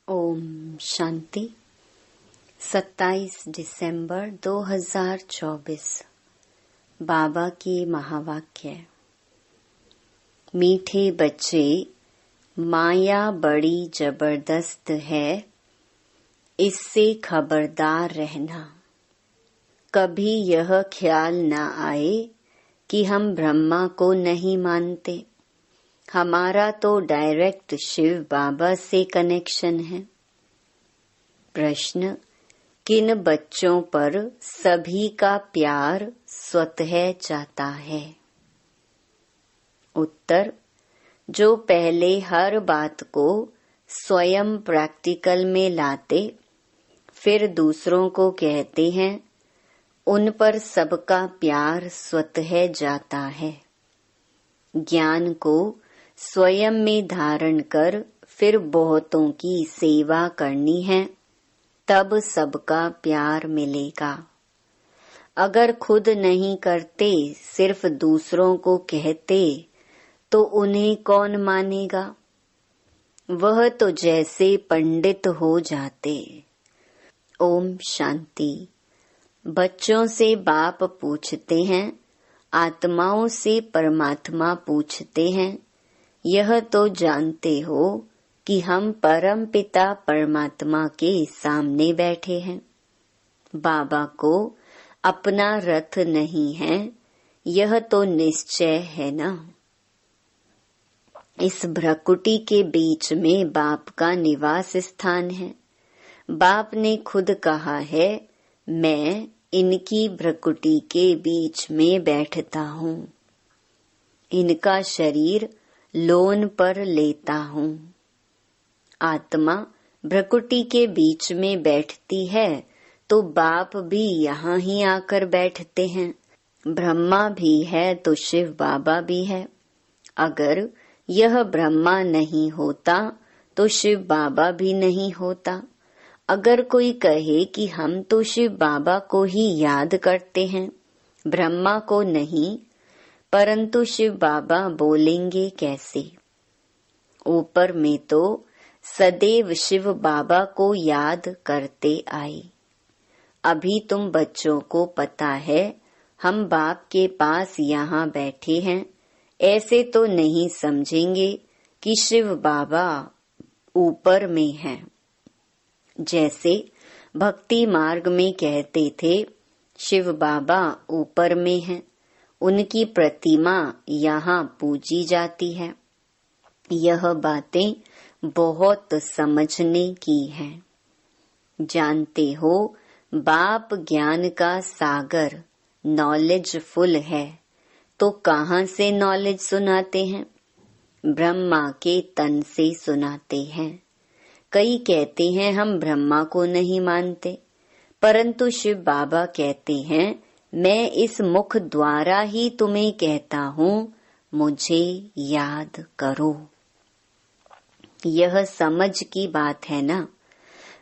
ओम शांति। 27 दिसंबर 2024 बाबा की महावाक्य। मीठे बच्चे, माया बड़ी जबरदस्त है, इससे खबरदार रहना। कभी यह ख्याल न आए कि हम ब्रह्मा को नहीं मानते। हमारा तो डायरेक्ट शिव बाबा से कनेक्शन है। प्रश्न: किन बच्चों पर सभी का प्यार स्वतः जाता है? उत्तर: जो पहले हर बात को स्वयं प्रैक्टिकल में लाते, फिर दूसरों को कहते हैं, उन पर सबका प्यार स्वतः जाता है। ज्ञान को स्वयं में धारण कर फिर बहुतों की सेवा करनी है, तब सबका प्यार मिलेगा। अगर खुद नहीं करते, सिर्फ दूसरों को कहते, तो उन्हें कौन मानेगा? वह तो जैसे पंडित हो जाते। ओम शांति। बच्चों से बाप पूछते हैं, आत्माओं से परमात्मा पूछते हैं, यह तो जानते हो कि हम परम पिता परमात्मा के सामने बैठे हैं। बाबा को अपना रथ नहीं है, यह तो निश्चय है ना। इस भ्रकुटी के बीच में बाप का निवास स्थान है। बाप ने खुद कहा है, मैं इनकी भ्रकुटी के बीच में बैठता हूँ, इनका शरीर लोन पर लेता हूँ। आत्मा भ्रकुटी के बीच में बैठती है, तो बाप भी यहाँ ही आकर बैठते हैं। ब्रह्मा भी है तो शिव बाबा भी है। अगर यह ब्रह्मा नहीं होता तो शिव बाबा भी नहीं होता। अगर कोई कहे कि हम तो शिव बाबा को ही याद करते हैं, ब्रह्मा को नहीं, परंतु शिव बाबा बोलेंगे कैसे? ऊपर में तो सदैव शिव बाबा को याद करते आए। अभी तुम बच्चों को पता है, हम बाप के पास यहाँ बैठे हैं, ऐसे तो नहीं समझेंगे कि शिव बाबा ऊपर में हैं। जैसे भक्ति मार्ग में कहते थे, शिव बाबा ऊपर में हैं, उनकी प्रतिमा यहाँ पूजी जाती है। यह बातें बहुत समझने की हैं। जानते हो, बाप ज्ञान का सागर नॉलेज फुल है, तो कहाँ से नॉलेज सुनाते हैं? ब्रह्मा के तन से सुनाते हैं। कई कहते हैं हम ब्रह्मा को नहीं मानते, परंतु शिव बाबा कहते हैं, मैं इस मुख द्वारा ही तुम्हें कहता हूँ, मुझे याद करो। यह समझ की बात है ना।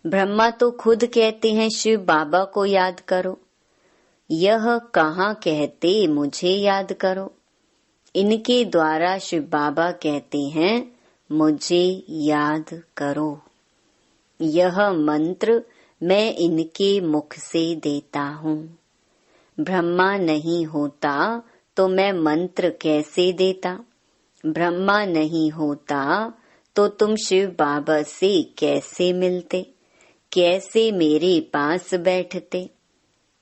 ब्रह्मा तो खुद कहते हैं शिव बाबा को याद करो। यह कहाँ कहते मुझे याद करो? इनके द्वारा शिव बाबा कहते हैं, मुझे याद करो। यह मंत्र मैं इनके मुख से देता हूँ। ब्रह्मा नहीं होता तो मैं मंत्र कैसे देता? ब्रह्मा नहीं होता तो तुम शिव बाबा से कैसे मिलते? कैसे मेरे पास बैठते?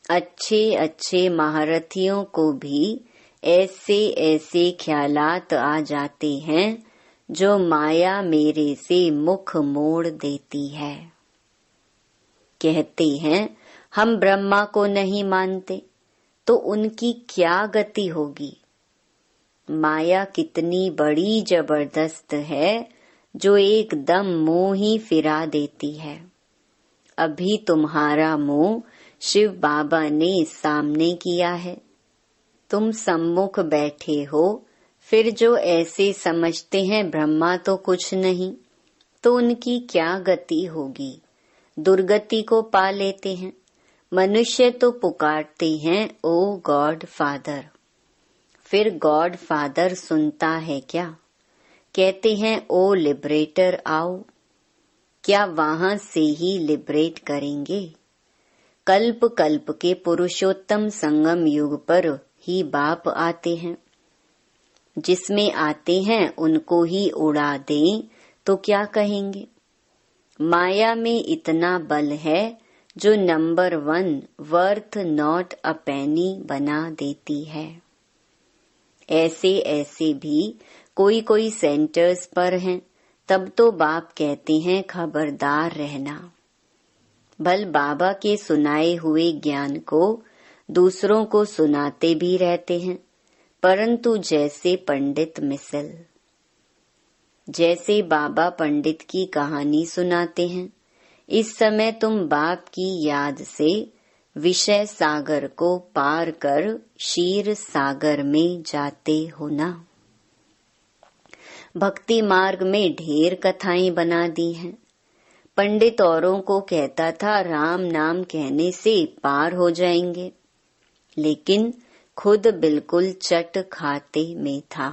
अच्छे अच्छे महारथियों को भी ऐसे ऐसे ख्यालात आ जाते हैं, जो माया मेरे से मुख मोड़ देती है। कहते हैं, हम ब्रह्मा को नहीं मानते, तो उनकी क्या गति होगी? माया कितनी बड़ी जबरदस्त है, जो एकदम मुंह ही फिरा देती है। अभी तुम्हारा मुंह शिव बाबा ने सामने किया है, तुम सम्मुख बैठे हो। फिर जो ऐसे समझते हैं ब्रह्मा तो कुछ नहीं, तो उनकी क्या गति होगी? दुर्गति को पा लेते हैं। मनुष्य तो पुकारते हैं, ओ गॉड फादर। फिर गॉड फादर सुनता है क्या? कहते हैं, ओ लिबरेटर आओ। क्या वहां से ही लिबरेट करेंगे? कल्प कल्प के पुरुषोत्तम संगम युग पर ही बाप आते हैं। जिसमें आते हैं उनको ही उड़ा दें तो क्या कहेंगे? माया में इतना बल है जो नंबर 1 वर्थ नॉट अ पेनी बना देती है। ऐसे ऐसे भी कोई कोई सेंटर्स पर हैं, तब तो बाप कहते हैं खबरदार रहना। भल बाबा के सुनाए हुए ज्ञान को दूसरों को सुनाते भी रहते हैं, परंतु जैसे पंडित मिसल। जैसे बाबा पंडित की कहानी सुनाते हैं, इस समय तुम बाप की याद से विषय सागर को पार कर क्षीर सागर में जाते हो ना। भक्ति मार्ग में ढेर कथाएं बना दी हैं। पंडित औरों को कहता था राम नाम कहने से पार हो जाएंगे, लेकिन खुद बिल्कुल चट खाते में था।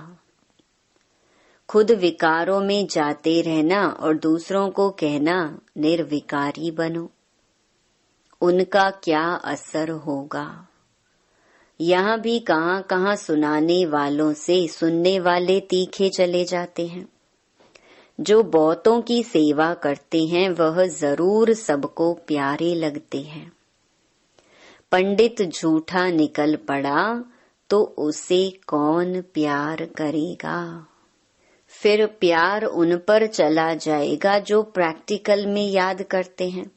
खुद विकारों में जाते रहना और दूसरों को कहना निर्विकारी बनो। उनका क्या असर होगा? यहाँ भी कहाँ कहाँ सुनाने वालों से सुनने वाले तीखे चले जाते हैं। जो बहुतों की सेवा करते हैं वह जरूर सबको प्यारे लगते हैं। पंडित झूठा निकल पड़ा तो उसे कौन प्यार करेगा? फिर प्यार उन पर चला जाएगा जो प्रैक्टिकल में याद करते हैं।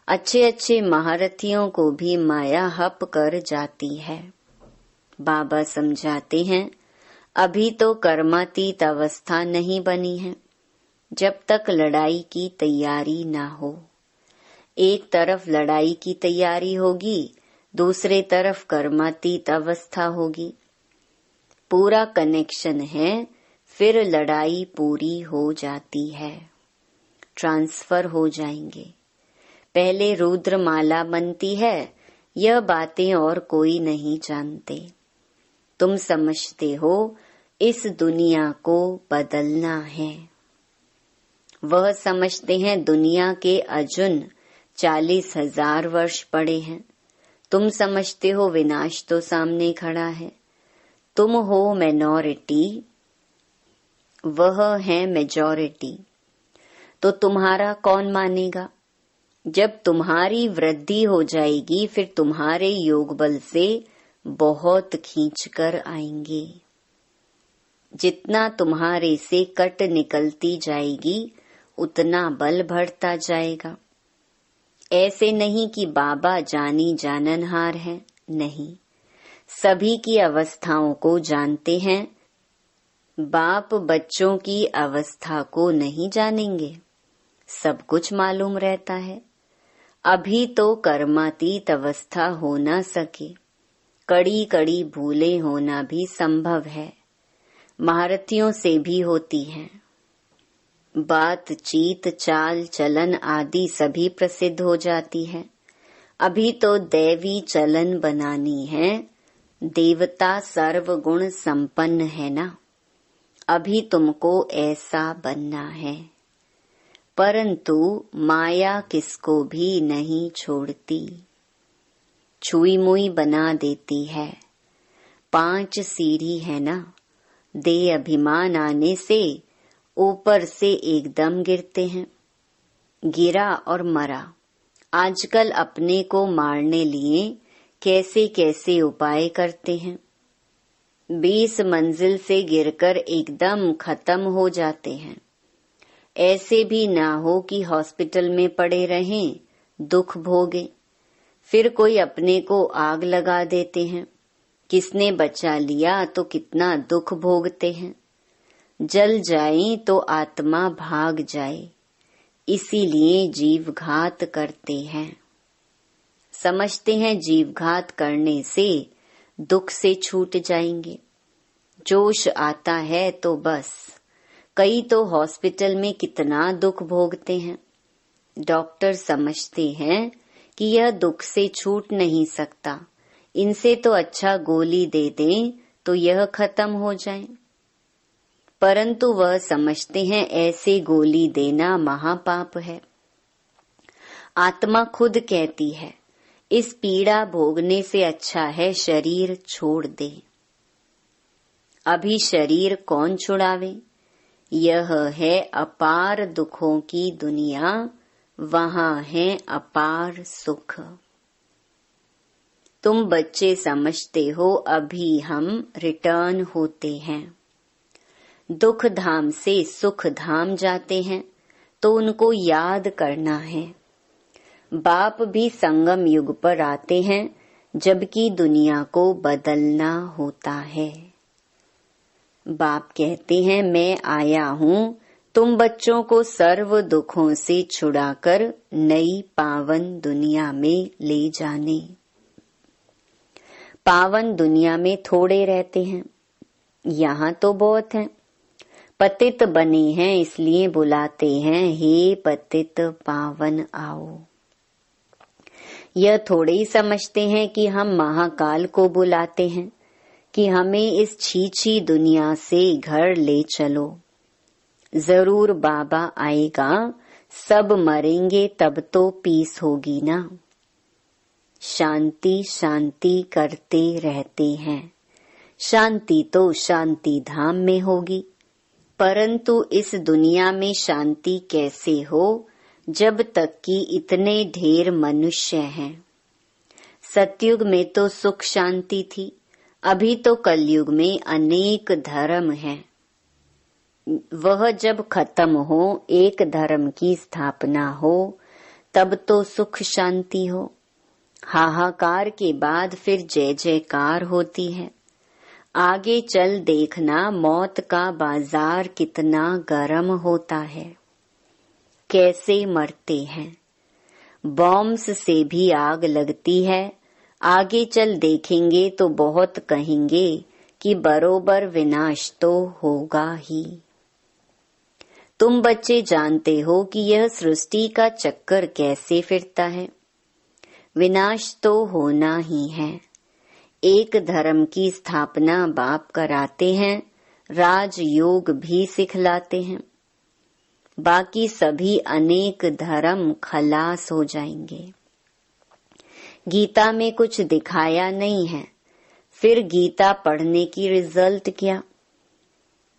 अच्छे अच्छे महारथियों को भी माया हप कर जाती है। बाबा समझाते हैं अभी तो कर्मातीत अवस्था नहीं बनी है, जब तक लड़ाई की तैयारी ना हो। एक तरफ लड़ाई की तैयारी होगी, दूसरे तरफ कर्मातीत अवस्था होगी। पूरा कनेक्शन है, फिर लड़ाई पूरी हो जाती है, ट्रांसफर हो जाएंगे। पहले रुद्रमाला बनती है, यह बातें और कोई नहीं जानते। तुम समझते हो इस दुनिया को बदलना है। वह समझते हैं दुनिया के अजुन 40,000 वर्ष पड़े हैं। तुम समझते हो विनाश तो सामने खड़ा है। तुम हो माइनॉरिटी, वह है मेजॉरिटी, तो तुम्हारा कौन मानेगा? जब तुम्हारी वृद्धि हो जाएगी फिर तुम्हारे योग बल से बहुत खींचकर आएंगे। जितना तुम्हारे से कट निकलती जाएगी उतना बल बढ़ता जाएगा। ऐसे नहीं कि बाबा जानी जाननहार है, नहीं, सभी की अवस्थाओं को जानते हैं। बाप बच्चों की अवस्था को नहीं जानेंगे, सब कुछ मालूम रहता है। अभी तो कर्मातीत अवस्था हो न सके, कड़ी कड़ी भूलें होना भी संभव है, महारथियों से भी होती हैं। बातचीत चाल चलन आदि सभी प्रसिद्ध हो जाती है। अभी तो दैवी चलन बनानी है, देवता सर्वगुण संपन्न है ना। अभी तुमको ऐसा बनना है, परंतु माया किसको भी नहीं छोड़ती, छुई मुई बना देती है। 5 सीढ़ी है ना, दे अभिमान आने से ऊपर से एकदम गिरते हैं। गिरा और मरा। आजकल अपने को मारने लिए कैसे कैसे उपाय करते हैं। 20 मंजिल से गिरकर एकदम खत्म हो जाते हैं। ऐसे भी ना हो कि हॉस्पिटल में पड़े रहें, दुख भोगे। फिर कोई अपने को आग लगा देते हैं। किसने बचा लिया तो कितना दुख भोगते हैं। जल जाए तो आत्मा भाग जाए, इसीलिए जीवघात करते हैं। समझते हैं जीवघात करने से दुख से छूट जाएंगे। जोश आता है तो बस। कई तो हॉस्पिटल में कितना दुख भोगते हैं। डॉक्टर समझते हैं कि यह दुख से छूट नहीं सकता, इनसे तो अच्छा गोली दे दें तो यह खत्म हो जाए। परंतु वह समझते हैं ऐसे गोली देना महापाप है। आत्मा खुद कहती है, इस पीड़ा भोगने से अच्छा है शरीर छोड़ दे। अभी शरीर कौन छुड़ावे? यह है अपार दुखों की दुनिया, वहां है अपार सुख। तुम बच्चे समझते हो अभी हम रिटर्न होते हैं। दुख धाम से सुख धाम जाते हैं तो उनको याद करना है। बाप भी संगम युग पर आते हैं जबकि दुनिया को बदलना होता है। बाप कहते हैं, मैं आया हूँ तुम बच्चों को सर्व दुखों से छुड़ाकर नई पावन दुनिया में ले जाने। पावन दुनिया में थोड़े रहते हैं, यहाँ तो बहुत हैं। पतित बने हैं इसलिए बुलाते हैं, हे पतित पावन आओ। यह थोड़े ही समझते हैं कि हम महाकाल को बुलाते हैं कि हमें इस छीछी दुनिया से घर ले चलो। जरूर बाबा आएगा, सब मरेंगे तब तो पीस होगी ना। शांति शांति करते रहते हैं, शांति तो शांति धाम में होगी। परंतु इस दुनिया में शांति कैसे हो जब तक कि इतने ढेर मनुष्य हैं। सतयुग में तो सुख शांति थी, अभी तो कलयुग में अनेक धर्म हैं। वह जब खत्म हो, एक धर्म की स्थापना हो, तब तो सुख शांति हो। हाहाकार के बाद फिर जय जयकार होती है। आगे चल देखना, मौत का बाजार कितना गर्म होता है, कैसे मरते हैं। बॉम्ब्स से भी आग लगती है। आगे चल देखेंगे तो बहुत कहेंगे कि बरोबर विनाश तो होगा ही। तुम बच्चे जानते हो कि यह सृष्टि का चक्कर कैसे फिरता है। विनाश तो होना ही है। एक धर्म की स्थापना बाप कराते हैं, राजयोग भी सिखलाते हैं। बाकी सभी अनेक धर्म खलास हो जाएंगे। गीता में कुछ दिखाया नहीं है, फिर गीता पढ़ने की रिजल्ट क्या?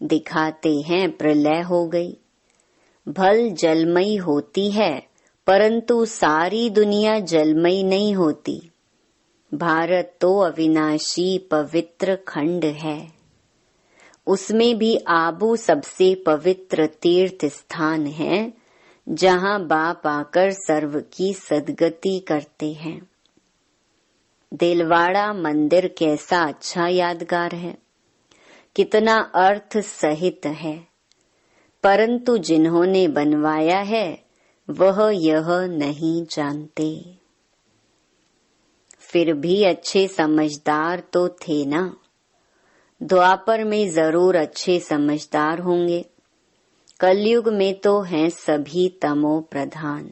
दिखाते हैं प्रलय हो गई। भल जलमयी होती है, परंतु सारी दुनिया जलमयी नहीं होती। भारत तो अविनाशी पवित्र खंड है। उसमें भी आबू सबसे पवित्र तीर्थ स्थान है, जहाँ बाप आकर सर्व की सद्गति करते हैं। दिलवाड़ा मंदिर कैसा अच्छा यादगार है, कितना अर्थ सहित है। परंतु जिन्होंने बनवाया है वह यह नहीं जानते। फिर भी अच्छे समझदार तो थे ना। द्वापर में जरूर अच्छे समझदार होंगे। कलयुग में तो हैं सभी तमो प्रधान।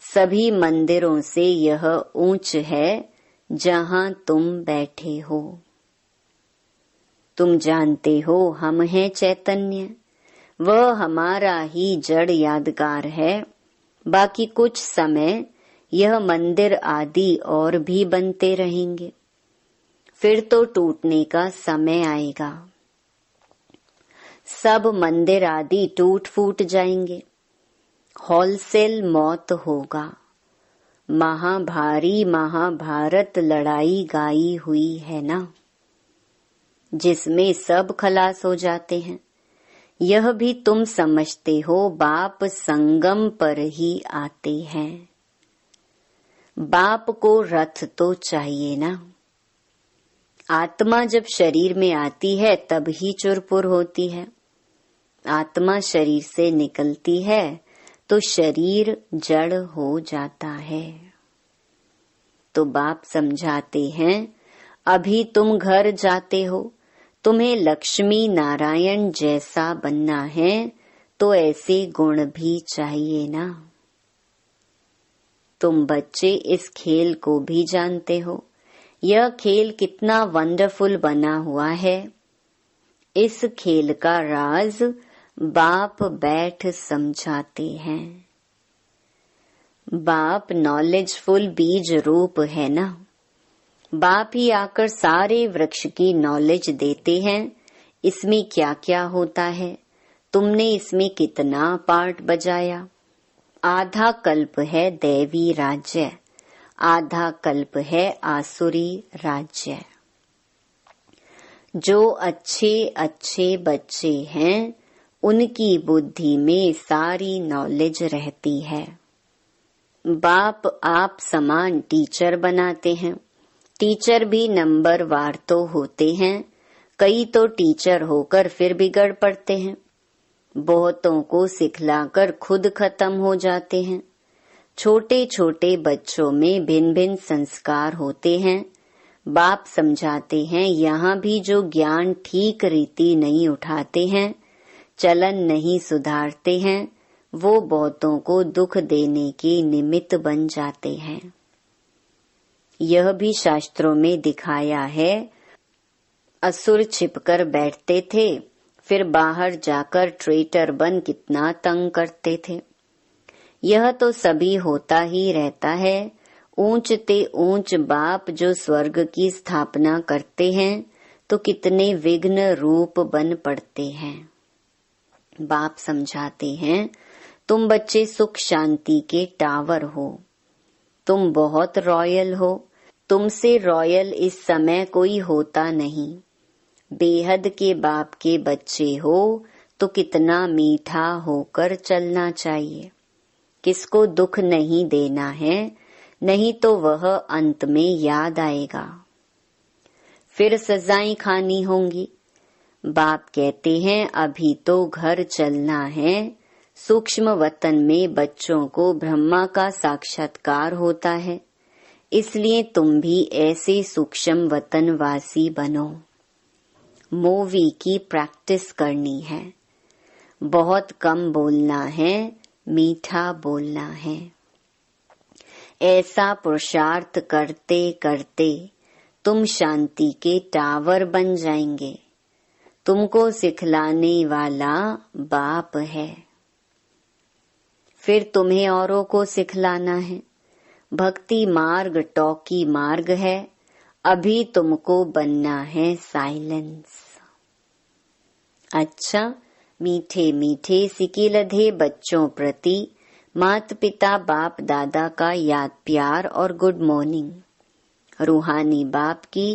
सभी मंदिरों से यह ऊंच है जहां तुम बैठे हो। तुम जानते हो हम हैं चैतन्य, वह हमारा ही जड़ यादगार है। बाकी कुछ समय यह मंदिर आदि और भी बनते रहेंगे, फिर तो टूटने का समय आएगा। सब मंदिर आदि टूट फूट जाएंगे, होलसेल मौत होगा। महाभारी महाभारत लड़ाई गाई हुई है ना, जिसमें सब खलास हो जाते हैं। यह भी तुम समझते हो, बाप संगम पर ही आते हैं। बाप को रथ तो चाहिए ना। आत्मा जब शरीर में आती है तब ही चुरपुर होती है। आत्मा शरीर से निकलती है तो शरीर जड़ हो जाता है। तो बाप समझाते हैं, अभी तुम घर जाते हो, तुम्हें लक्ष्मी नारायण जैसा बनना है तो ऐसे गुण भी चाहिए ना। तुम बच्चे इस खेल को भी जानते हो। यह खेल कितना वंडरफुल बना हुआ है। इस खेल का राज बाप बैठ समझाते हैं। बाप नॉलेजफुल बीज रूप है ना, बाप ही आकर सारे वृक्ष की नॉलेज देते हैं। इसमें क्या क्या होता है, तुमने इसमें कितना पार्ट बजाया। आधा कल्प है दैवी राज्य, आधा कल्प है आसुरी राज्य। जो अच्छे अच्छे बच्चे हैं उनकी बुद्धि में सारी नॉलेज रहती है। बाप आप समान टीचर बनाते हैं। टीचर भी नंबर वार तो होते हैं, कई तो टीचर होकर फिर बिगड़ पड़ते हैं। बहुतों को सिखलाकर खुद खत्म हो जाते हैं। छोटे छोटे बच्चों में भिन्न भिन्न संस्कार होते हैं। बाप समझाते हैं यहाँ भी जो ज्ञान ठीक रीति नहीं उठाते हैं, चलन नहीं सुधारते हैं, वो बहुतों को दुख देने के निमित्त बन जाते हैं। यह भी शास्त्रों में दिखाया है। असुर छिपकर बैठते थे, फिर बाहर जाकर ट्रेटर बन कितना तंग करते थे। यह तो सभी होता ही रहता है। ऊंच ते ऊंच बाप जो स्वर्ग की स्थापना करते हैं तो कितने विघ्न रूप बन पड़ते हैं। बाप समझाते हैं, तुम बच्चे सुख शांति के टावर हो, तुम बहुत रॉयल हो, तुमसे रॉयल इस समय कोई होता नहीं। बेहद के बाप के बच्चे हो तो कितना मीठा होकर चलना चाहिए। किसको दुख नहीं देना है, नहीं तो वह अंत में याद आएगा। फिर सजाएं खानी होंगी। बाप कहते हैं अभी तो घर चलना है। सूक्ष्म वतन में बच्चों को ब्रह्मा का साक्षात्कार होता है, इसलिए तुम भी ऐसे सूक्ष्म वतनवासी बनो। मूवी की प्रैक्टिस करनी है। बहुत कम बोलना है, मीठा बोलना है। ऐसा पुरुषार्थ करते करते तुम शांति के टावर बन जाएंगे। तुमको सिखलाने वाला बाप है, फिर तुम्हें औरों को सिखलाना है। भक्ति मार्ग टॉकी मार्ग है, अभी तुमको बनना है साइलेंस। अच्छा, मीठे मीठे सिकिलधे बच्चों प्रति माता पिता बाप दादा का याद प्यार और गुड मॉर्निंग। रूहानी बाप की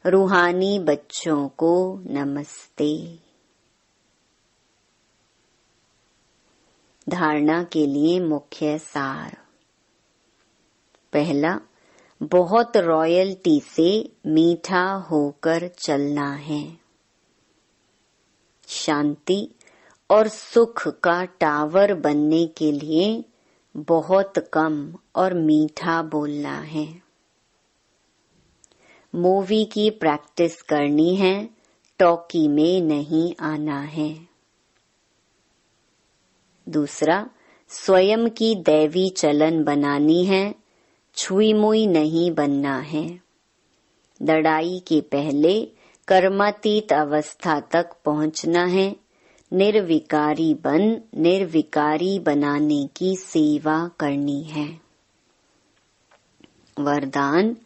रूहानी बच्चों को नमस्ते। धारणा के लिए मुख्य सार। पहला, बहुत रॉयल्टी से मीठा होकर चलना है। शांति और सुख का टावर बनने के लिए बहुत कम और मीठा बोलना है। मूवी की प्रैक्टिस करनी है, टॉकी में नहीं आना है। दूसरा, स्वयं की दैवी चलन बनानी है, छुई मुई नहीं बनना है। लड़ाई के पहले कर्मातीत अवस्था तक पहुंचना है। निर्विकारी बन निर्विकारी बनाने की सेवा करनी है। वरदान,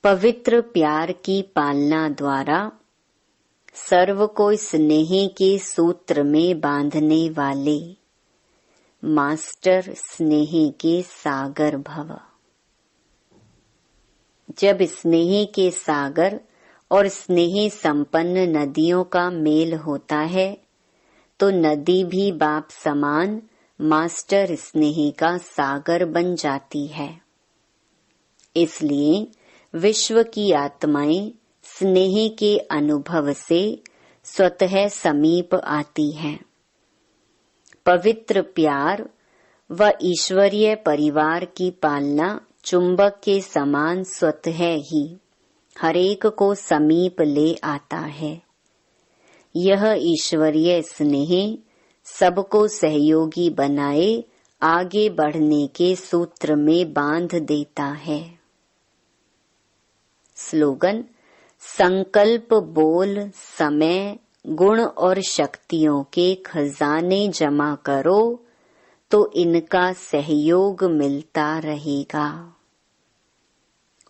पवित्र प्यार की पालना द्वारा सर्व को स्नेह के सूत्र में बांधने वाले मास्टर स्नेह के सागर भव। जब स्नेह के सागर और स्नेह संपन्न नदियों का मेल होता है तो नदी भी बाप समान मास्टर स्नेह का सागर बन जाती है। इसलिए विश्व की आत्माएं स्नेह के अनुभव से स्वतः समीप आती हैं। पवित्र प्यार व ईश्वरीय परिवार की पालना चुंबक के समान स्वतः ही हरेक को समीप ले आता है। यह ईश्वरीय स्नेह सबको सहयोगी बनाए आगे बढ़ने के सूत्र में बांध देता है। स्लोगन, संकल्प बोल समय गुण और शक्तियों के खजाने जमा करो तो इनका सहयोग मिलता रहेगा।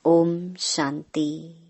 ओम शांति।